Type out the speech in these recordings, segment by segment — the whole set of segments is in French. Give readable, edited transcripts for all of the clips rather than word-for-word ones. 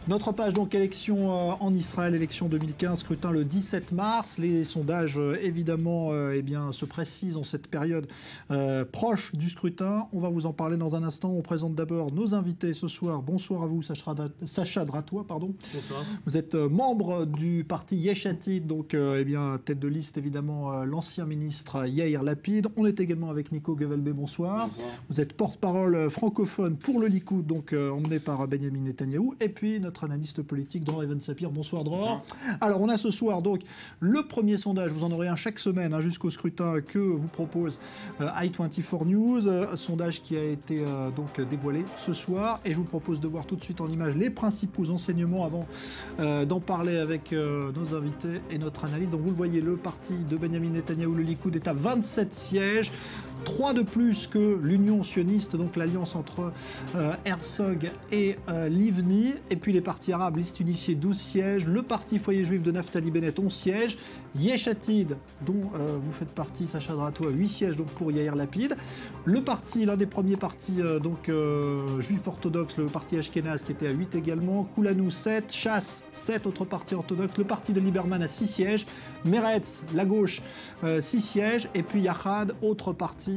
Notre page, donc, élection en Israël, élection 2015, scrutin le 17 mars. Les sondages, évidemment, se précisent en cette période proche du scrutin. On va vous en parler dans un instant. On présente d'abord nos invités ce soir. Bonsoir à vous, Sacha Dratois, pardon. Bonsoir. Vous êtes membre du parti Yesh Atid, donc, tête de liste, évidemment, l'ancien ministre Yair Lapid. On est également avec Nico Gevelbe, bonsoir. Bonsoir. Vous êtes porte-parole francophone pour le Likoud, donc emmené par Benjamin Netanyahou. Et puis, notre analyste politique, Dror Even-Sapir. Bonsoir, Dror. Alors, on a ce soir, donc, le premier sondage. Vous en aurez un chaque semaine, jusqu'au scrutin que vous propose i24 News. Sondage qui a été dévoilé ce soir. Et je vous propose de voir tout de suite en image les principaux enseignements avant d'en parler avec nos invités et notre analyse. Donc, vous le voyez, le parti de Benjamin Netanyahou, le Likoud, est à 27 sièges. 3 de plus que l'Union sioniste, donc l'alliance entre Herzog et Livni. Et puis les partis arabes, liste unifiée, 12 sièges. Le parti foyer juif de Naftali Bennett, 11 sièges. Yesh Atid, dont vous faites partie, Sacha Dratois, 8 sièges donc pour Yair Lapid. Le parti, l'un des premiers partis juifs orthodoxes, le parti Ashkenaz, qui était à 8 également. Kulanou, 7. Chasse, 7 autres partis orthodoxes. Le parti de Lieberman à 6 sièges. Meretz, la gauche, 6 sièges. Et puis Yachad, autre parti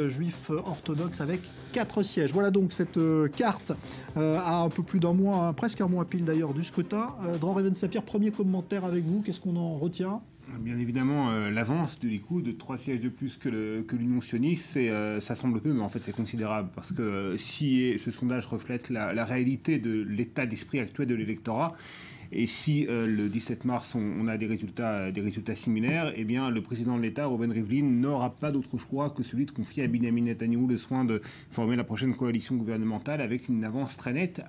juif orthodoxe avec 4 sièges. Voilà donc cette carte à un peu plus d'un mois, presque un mois pile d'ailleurs du scrutin. Dror Even-Sapir, premier commentaire avec vous, qu'est-ce qu'on en retient ? Bien évidemment, l'avance de Likoud de 3 sièges de plus que l'Union sioniste, ça semble peu, mais en fait c'est considérable, parce que si ce sondage reflète la réalité de l'état d'esprit actuel de l'électorat, et si le 17 mars on a des résultats similaires, eh bien le président de l'État, Reuven Rivlin, n'aura pas d'autre choix que celui de confier à Benjamin Netanyahou le soin de former la prochaine coalition gouvernementale avec une avance très nette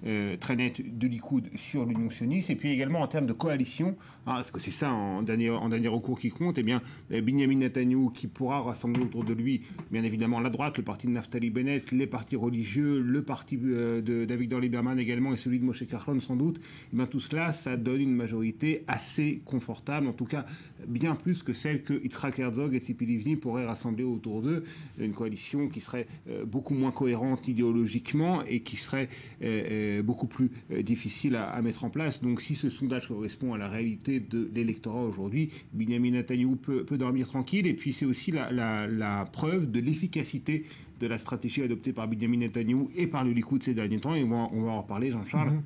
de Likoud sur l'Union sioniste, et puis également en termes de coalition, parce que c'est ça en dernier recours qui compte, eh bien Benjamin Netanyahou qui pourra rassembler autour de lui bien évidemment la droite, le parti de Naftali Bennett, les partis religieux, le parti d'Avigdor Lieberman également et celui de Moshe Kahlon sans doute. Tout cela, ça donne une majorité assez confortable, en tout cas bien plus que celle que Yitzhak Herzog et Tzipi Livni pourraient rassembler autour d'eux, une coalition qui serait beaucoup moins cohérente idéologiquement et qui serait beaucoup plus difficile à mettre en place. Donc si ce sondage correspond à la réalité de l'électorat aujourd'hui, Benjamin Netanyahou peut dormir tranquille, et puis c'est aussi la preuve de l'efficacité de la stratégie adoptée par Benjamin Netanyahou et par le Likoud ces derniers temps, et on va en reparler, Jean-Charles.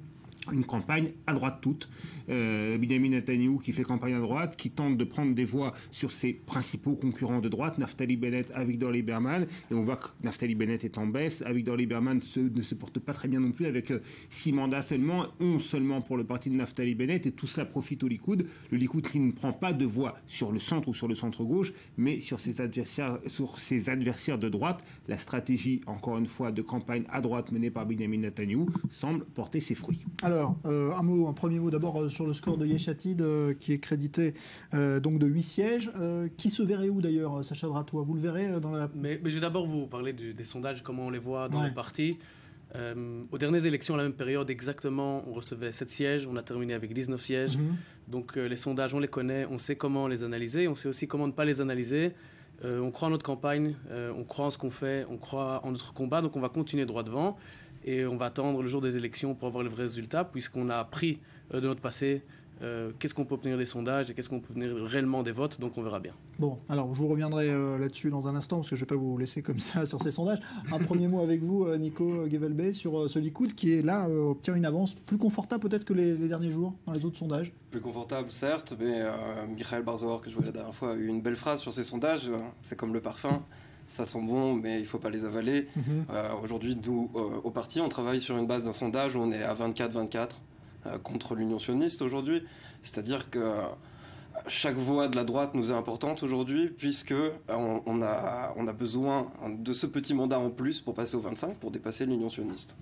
Une campagne à droite toute. Benjamin Netanyahou qui fait campagne à droite, qui tente de prendre des voix sur ses principaux concurrents de droite, Naftali Bennett, Avigdor Lieberman, et on voit que Naftali Bennett est en baisse, Avigdor Lieberman ne se porte pas très bien non plus, avec 6 mandats seulement, 11 seulement pour le parti de Naftali Bennett, et tout cela profite au Likoud. Le Likoud qui ne prend pas de voix sur le centre ou sur le centre-gauche, mais sur ses adversaires de droite. La stratégie, encore une fois, de campagne à droite menée par Benjamin Netanyahou semble porter ses fruits. Alors, un premier mot d'abord sur le score de Yesh Atid, qui est crédité donc de 8 sièges. Qui se verrait où d'ailleurs, Sacha Dratois ? Vous le verrez dans la... Mais je vais d'abord vous parler des sondages, comment on les voit dans les partis. Aux dernières élections, à la même période exactement, on recevait 7 sièges, on a terminé avec 19 sièges. Donc les sondages, on les connaît, on sait comment les analyser, on sait aussi comment ne pas les analyser. On croit en notre campagne, on croit en ce qu'on fait, on croit en notre combat, donc on va continuer droit devant. Et on va attendre le jour des élections pour avoir les vrais résultats, puisqu'on a appris de notre passé qu'est-ce qu'on peut obtenir des sondages et qu'est-ce qu'on peut obtenir réellement des votes, donc on verra bien. Bon, alors je vous reviendrai là-dessus dans un instant, parce que je ne vais pas vous laisser comme ça sur ces sondages. Un premier mot avec vous, Nico Gevelbe, sur ce Likoud qui est là, obtient une avance plus confortable peut-être que les derniers jours dans les autres sondages. Plus confortable, certes, mais Michael Barzohar, que je voyais la dernière fois, a eu une belle phrase sur ces sondages, c'est comme le parfum. Ça sent bon, mais il ne faut pas les avaler. Aujourd'hui, nous, au parti, on travaille sur une base d'un sondage où on est à 24-24 contre l'Union sioniste aujourd'hui. C'est-à-dire que chaque voix de la droite nous est importante aujourd'hui, puisque on a besoin de ce petit mandat en plus pour passer au 25, pour dépasser l'Union sioniste.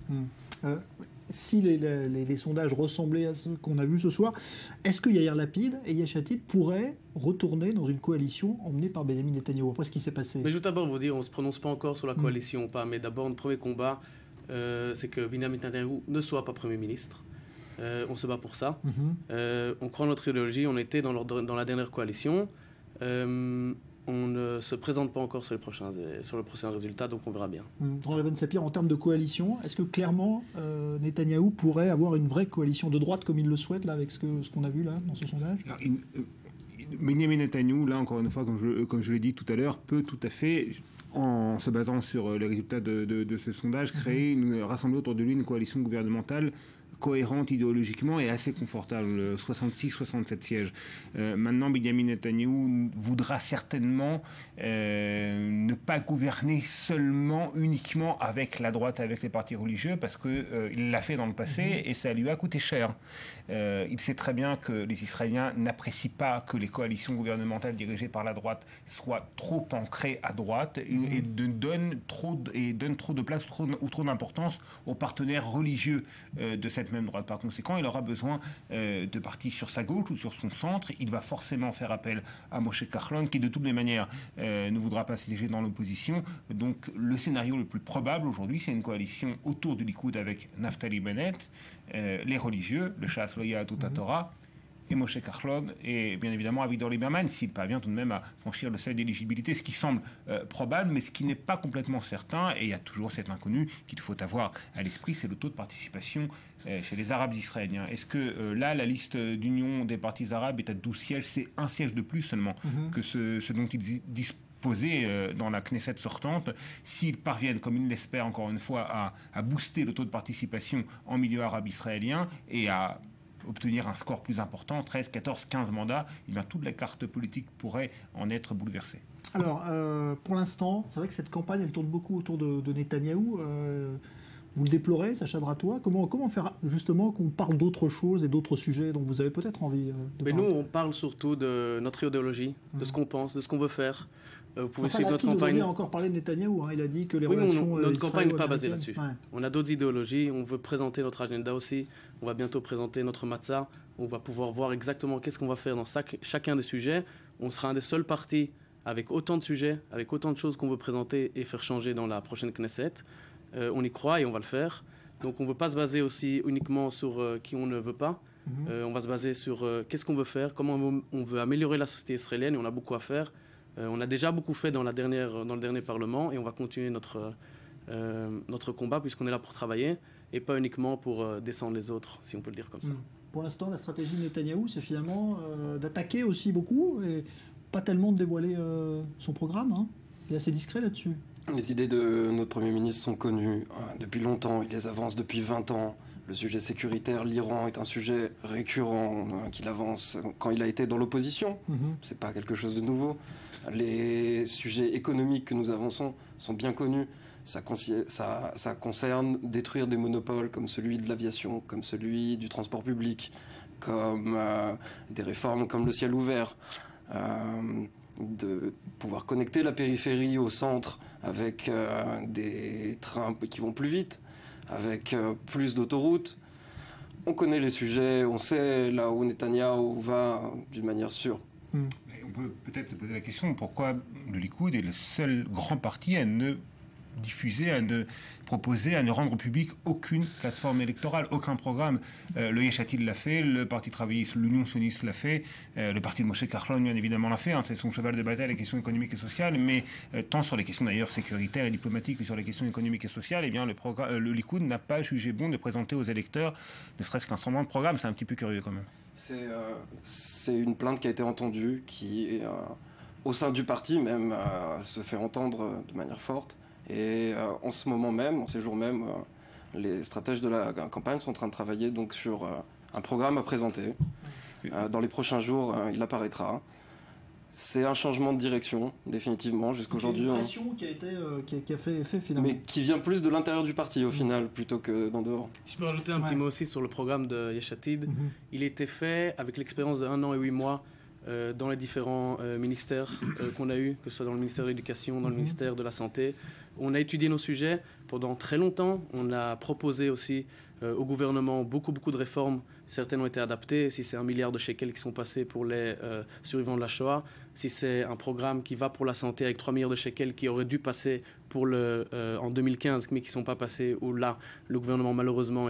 Si les sondages ressemblaient à ce qu'on a vu ce soir, est-ce que Yair Lapid et Yesh Atid pourraient retourner dans une coalition emmenée par Benjamin Netanyahou après ce qui s'est passé ? Mais je veux d'abord vous dire, on ne se prononce pas encore sur la coalition ou pas, mais d'abord, notre premier combat, c'est que Benjamin Netanyahou ne soit pas Premier ministre. On se bat pour ça. On croit en notre idéologie, on était dans la dernière coalition. on ne se présente pas encore sur le prochain résultat, donc on verra bien. Dror Even-Sapir, en termes de coalition, est-ce que clairement Netanyahou pourrait avoir une vraie coalition de droite comme il le souhaite là, avec ce qu'on a vu là dans ce sondage? Alors, Benjamin Netanyahou, là encore une fois, comme je l'ai dit tout à l'heure, peut tout à fait, en se basant sur les résultats de ce sondage, rassembler autour de lui une coalition gouvernementale cohérente idéologiquement et assez confortable, 66-67 sièges. Maintenant, Benjamin Netanyahou voudra certainement ne pas gouverner uniquement avec la droite, avec les partis religieux, parce qu'il l'a fait dans le passé et ça lui a coûté cher. Il sait très bien que les Israéliens n'apprécient pas que les coalitions gouvernementales dirigées par la droite soient trop ancrées à droite et donnent trop de place ou trop d'importance aux partenaires religieux de cette même droite. Par conséquent, il aura besoin de partis sur sa gauche ou sur son centre. Il va forcément faire appel à Moshe Kahlon, qui de toutes les manières ne voudra pas siéger dans l'opposition. Donc le scénario le plus probable aujourd'hui, c'est une coalition autour du Likoud avec Naftali Bennett, les religieux, le Shas lo Yahadut Torah, et Moshe Kahlon, et bien évidemment Avigdor Lieberman, s'il parvient tout de même à franchir le seuil d'éligibilité, ce qui semble probable, mais ce qui n'est pas complètement certain, et il y a toujours cet inconnu qu'il faut avoir à l'esprit, c'est le taux de participation chez les Arabes israéliens. Est-ce que là, la liste d'union des partis arabes est à 12 sièges, c'est un siège de plus seulement que ce dont ils disposent dans la Knesset sortante, s'ils parviennent, comme ils l'espèrent encore une fois, à booster le taux de participation en milieu arabe israélien et à obtenir un score plus important, 13, 14, 15 mandats, et bien toute la carte politique pourrait en être bouleversée. Alors, pour l'instant, c'est vrai que cette campagne, elle tourne beaucoup autour de Netanyahou. Vous le déplorez, Sacha Dratois. Comment faire justement qu'on parle d'autres choses et d'autres sujets dont vous avez peut-être envie de parler? Nous, on parle surtout de notre idéologie, de ce qu'on pense, de ce qu'on veut faire. Vous pouvez suivre notre campagne. Il a encore parlé de Netanyahou. Il a dit que les relations. Notre campagne n'est pas basée là-dessus. Ouais. On a d'autres idéologies. On veut présenter notre agenda aussi. On va bientôt présenter notre matzah. On va pouvoir voir exactement qu'est-ce qu'on va faire dans chacun des sujets. On sera un des seuls partis avec autant de sujets, avec autant de choses qu'on veut présenter et faire changer dans la prochaine Knesset. On y croit et on va le faire. Donc on ne veut pas se baser aussi uniquement sur qui on ne veut pas. On va se baser sur qu'est-ce qu'on veut faire, comment on veut améliorer la société israélienne, et on a beaucoup à faire. On a déjà beaucoup fait dans le dernier Parlement, et on va continuer notre combat puisqu'on est là pour travailler et pas uniquement pour descendre les autres, si on peut le dire comme ça. Pour l'instant, la stratégie de Netanyahou, c'est finalement d'attaquer aussi beaucoup et pas tellement de dévoiler son programme. Il est assez discret là-dessus. Les idées de notre Premier ministre sont connues depuis longtemps, il les avance depuis 20 ans. Le sujet sécuritaire, l'Iran est un sujet récurrent qu'il avance quand il a été dans l'opposition. C'est pas quelque chose de nouveau. Les sujets économiques que nous avançons sont bien connus. Ça concerne détruire des monopoles comme celui de l'aviation, comme celui du transport public, comme des réformes comme le ciel ouvert. De pouvoir connecter la périphérie au centre avec des trains qui vont plus vite, avec plus d'autoroutes. On connaît les sujets, on sait là où Netanyahou va d'une manière sûre. On peut peut-être se poser la question, pourquoi le Likoud est le seul grand parti à ne diffuser, à ne proposer, à ne rendre public aucune plateforme électorale, aucun programme. Le Yesh Atid l'a fait, le Parti travailliste, l'Union sioniste l'a fait, le parti de Moshe Kahlon, bien évidemment, l'a fait. C'est son cheval de bataille, les questions économiques et sociales, mais tant sur les questions d'ailleurs sécuritaires et diplomatiques que sur les questions économiques et sociales, eh bien, le Likoud n'a pas jugé bon de présenter aux électeurs ne serait-ce qu'un semblant de programme. C'est un petit peu curieux quand même. C'est une plainte qui a été entendue, qui, au sein du parti même, se fait entendre de manière forte. Et en ce moment même, en ces jours même, les stratèges de la campagne sont en train de travailler donc, sur un programme à présenter. Dans les prochains jours, il apparaîtra. C'est un changement de direction, définitivement, jusqu'aujourd'hui. C'est une pression qui a fait effet finalement. Mais qui vient plus de l'intérieur du parti au final, plutôt que d'en dehors. Si je peux rajouter un petit mot aussi sur le programme de Yesh Atid, il a été fait avec l'expérience de 1 an et 8 mois dans les différents ministères qu'on a eus, que ce soit dans le ministère de l'Éducation, dans le ministère de la Santé. On a étudié nos sujets pendant très longtemps. On a proposé aussi au gouvernement beaucoup de réformes. Certaines ont été adaptées. Si c'est 1 milliard de shekels qui sont passés pour les survivants de la Shoah, si c'est un programme qui va pour la santé avec 3 milliards de shekels qui auraient dû passer pour en 2015, mais qui ne sont pas passés, où là, le gouvernement malheureusement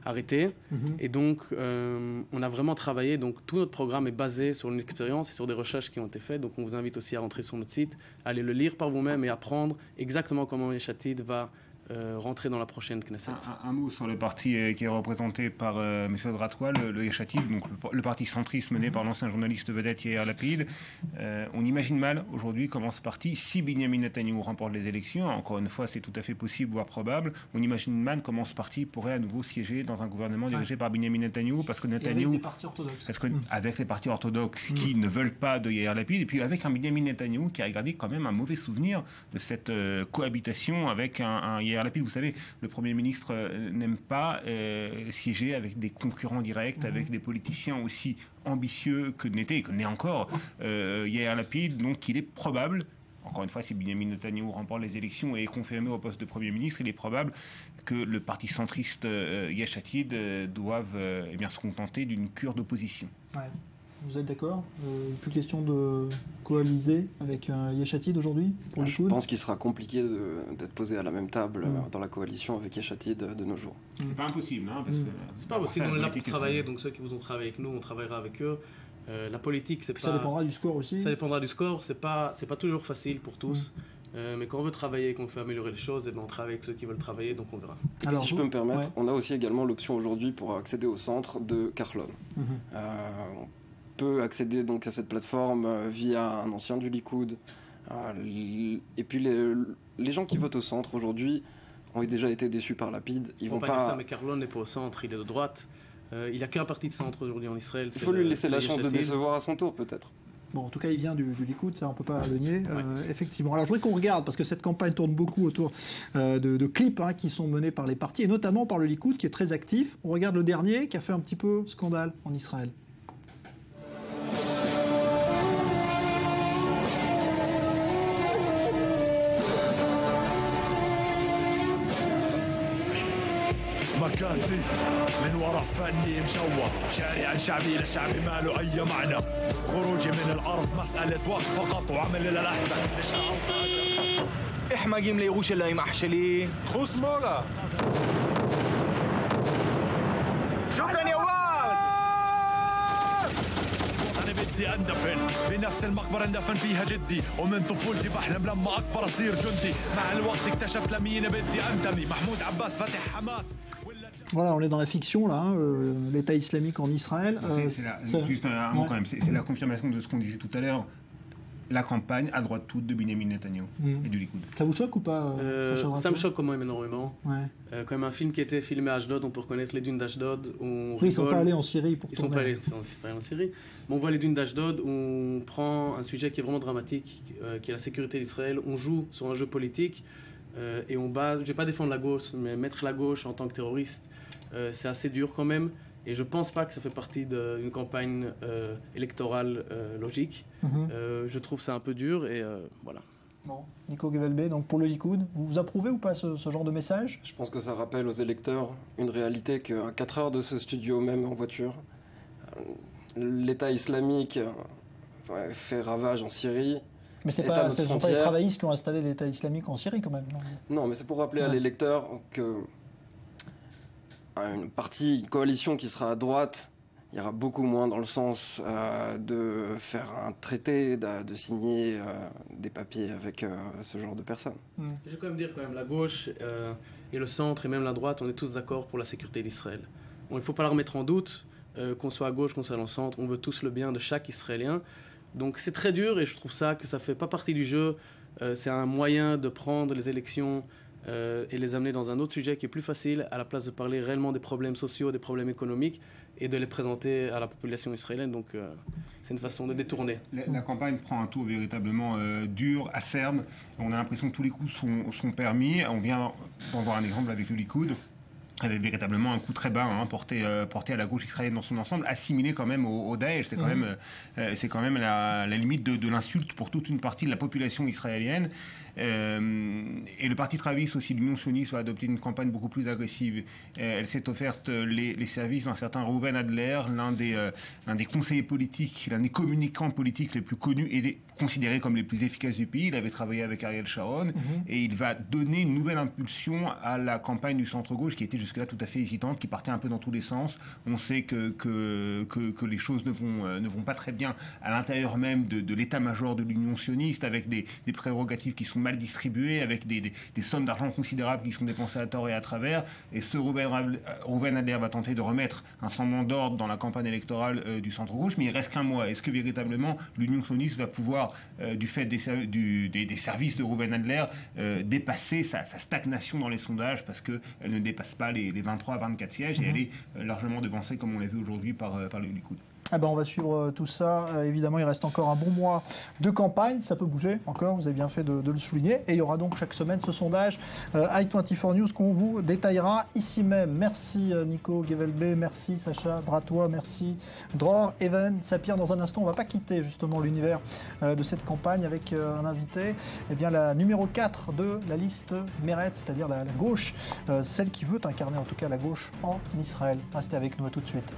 arrêté. Et donc, on a vraiment travaillé. Donc, tout notre programme est basé sur une expérience et sur des recherches qui ont été faites. Donc, on vous invite aussi à rentrer sur notre site, aller le lire par vous-même et apprendre exactement comment Yesh Atid va rentrer dans la prochaine Knesset. Un mot sur le parti qui est représenté par M. Dratwa, le Yesh Atid, donc le parti centriste mené par l'ancien journaliste vedette Yair Lapid. On imagine mal aujourd'hui comment ce parti, si Benyamin Netanyahou remporte les élections, encore une fois c'est tout à fait possible, voire probable, on imagine mal comment ce parti pourrait à nouveau siéger dans un gouvernement dirigé par Benyamin Netanyahou, parce que Netanyahou... Avec les partis orthodoxes. Parce que, avec les partis orthodoxes qui ne veulent pas de Yair Lapid, et puis avec un Benyamin Netanyahou qui a gardé quand même un mauvais souvenir de cette cohabitation avec un Yair Lapid. Vous savez, le Premier ministre n'aime pas siéger avec des concurrents directs, avec des politiciens aussi ambitieux que n'était et que n'est encore Yair Lapid. Donc il est probable, encore une fois, si Benyamin Netanyahou remporte les élections et est confirmé au poste de Premier ministre, il est probable que le parti centriste Yesh Atid doive se contenter d'une cure d'opposition. Ouais. Vous êtes d'accord? Plus question de coaliser avec Yesh Atid aujourd'hui pour Je pense qu'il sera compliqué d'être posé à la même table dans la coalition avec Yesh Atid de nos jours. C'est pas impossible, hein, parce que c'est pas possible. On est là pour travailler, donc ceux qui voudront travailler avec nous, on travaillera avec eux. La politique, c'est pas... Ça dépendra du score aussi. Ça dépendra du score. C'est pas toujours facile pour tous. Mais quand on veut travailler et qu'on veut améliorer les choses, et ben on travaille avec ceux qui veulent travailler, donc on verra. Alors, si je peux me permettre, on a aussi également l'option aujourd'hui pour accéder au centre de Carlon. On peut accéder donc à cette plateforme via un ancien du Likoud. Et puis les gens qui votent au centre aujourd'hui ont déjà été déçus par Lapid. Ils vont pas dire ça, mais Carlon n'est pas au centre, il est de droite. Il n'y a qu'un parti de centre aujourd'hui en Israël. Il faut lui laisser la chance de décevoir à son tour, peut-être. Bon, en tout cas, il vient du Likoud, ça on ne peut pas le nier, effectivement. Alors je voudrais qu'on regarde, parce que cette campagne tourne beaucoup autour de clips qui sont menés par les partis, et notamment par le Likoud, qui est très actif. On regarde le dernier, qui a fait un petit peu scandale en Israël. مكانتي من ورا فني مشوه شعري عن شعبي لشعبي ما له اي معنى خروجي من الارض مساله وقت فقط وعمل للاحسن احمى جيم ليغوش اللي محشلين خوس مولا شكرا يا ولاد انا بدي اندفن بنفس المقبره اندفن فيها جدي ومن طفولتي بحلم لما اكبر اصير جندي مع الوقت اكتشفت لمين بدي انتمي محمود عباس فاتح حماس. Voilà, on est dans la fiction, là, l'État islamique en Israël. Juste un mot quand même, c'est la confirmation de ce qu'on disait tout à l'heure. La campagne à droite toute de Benyamin Netanyahou et du Likoud. Ça vous choque ou pas Ça me choque quand même énormément. Ouais. Quand même un film qui a été filmé à Ashdod, on peut reconnaître les dunes d'Ashdod. Oui, ils ne sont pas allés en Syrie pour tourner. Ils ne sont pas allés en Syrie. Mais on voit les dunes d'Ashdod, où on prend un sujet qui est vraiment dramatique, qui est la sécurité d'Israël. On joue sur un jeu politique et on bat, je ne vais pas défendre la gauche, mais mettre la gauche en tant que terroriste, c'est assez dur quand même. Et je ne pense pas que ça fait partie d'une campagne électorale logique. Je trouve ça un peu dur et voilà. Bon, Nico Gevelbe, donc pour le Likoud, vous approuvez ou pas ce genre de message? Je pense que ça rappelle aux électeurs une réalité qu'à 4 heures de ce studio même en voiture, l'État islamique fait ravage en Syrie. Mais ce ne sont pas les travaillistes qui ont installé l'État islamique en Syrie quand même. Non, mais c'est pour rappeler à l'électeur que une coalition qui sera à droite, il y aura beaucoup moins dans le sens de faire un traité, de signer des papiers avec ce genre de personnes. Je vais quand même dire la gauche et le centre et même la droite, on est tous d'accord pour la sécurité d'Israël. Bon, il ne faut pas la remettre en doute, qu'on soit à gauche, qu'on soit dans le centre, on veut tous le bien de chaque Israélien. Donc c'est très dur et je trouve ça que ça ne fait pas partie du jeu. C'est un moyen de prendre les élections et les amener dans un autre sujet qui est plus facile, à la place de parler réellement des problèmes sociaux, des problèmes économiques, et de les présenter à la population israélienne. Donc c'est une façon de détourner. La campagne prend un tour véritablement dur, acerbe. On a l'impression que tous les coups sont permis. On vient d'en voir un exemple avec le Likoud, avec véritablement un coup très bas porté à la gauche israélienne dans son ensemble, assimilé quand même au Daesh. C'est quand même la limite de l'insulte pour toute une partie de la population israélienne. Et le parti travailliste aussi, l'Union sioniste, va adopter une campagne beaucoup plus agressive. Elle s'est offerte les services d'un certain Reuven Adler, l'un des conseillers politiques, l'un des communicants politiques les plus connus et considérés comme les plus efficaces du pays. Il avait travaillé avec Ariel Sharon et il va donner une nouvelle impulsion à la campagne du centre-gauche qui était jusque-là tout à fait hésitante, qui partait un peu dans tous les sens. On sait que les choses ne vont pas très bien à l'intérieur même de l'état-major de l'Union sioniste, avec des prérogatives qui sont mal distribuées, avec des sommes d'argent considérables qui sont dépensées à tort et à travers. Et ce Reuven Adler va tenter de remettre un semblant d'ordre dans la campagne électorale du centre-gauche, mais il reste qu'un mois. Est-ce que véritablement l'Union sioniste va pouvoir, du fait des services de Reuven Adler, dépasser sa stagnation dans les sondages, parce qu'elle ne dépasse pas les 23 à 24 sièges, et elle est largement devancée, comme on l'a vu aujourd'hui, par le Likoud. Ah ben on va suivre tout ça. Évidemment, il reste encore un bon mois de campagne. Ça peut bouger encore, vous avez bien fait de le souligner. Et il y aura donc chaque semaine ce sondage i24 News qu'on vous détaillera ici même. Merci Nico Gevelbe, merci Sacha Bratois, merci Dror, Even, Sapir. Dans un instant, on ne va pas quitter justement l'univers de cette campagne avec un invité, eh bien, la numéro 4 de la liste Meretz, c'est-à-dire la gauche, celle qui veut incarner en tout cas la gauche en Israël. Restez avec nous, à tout de suite.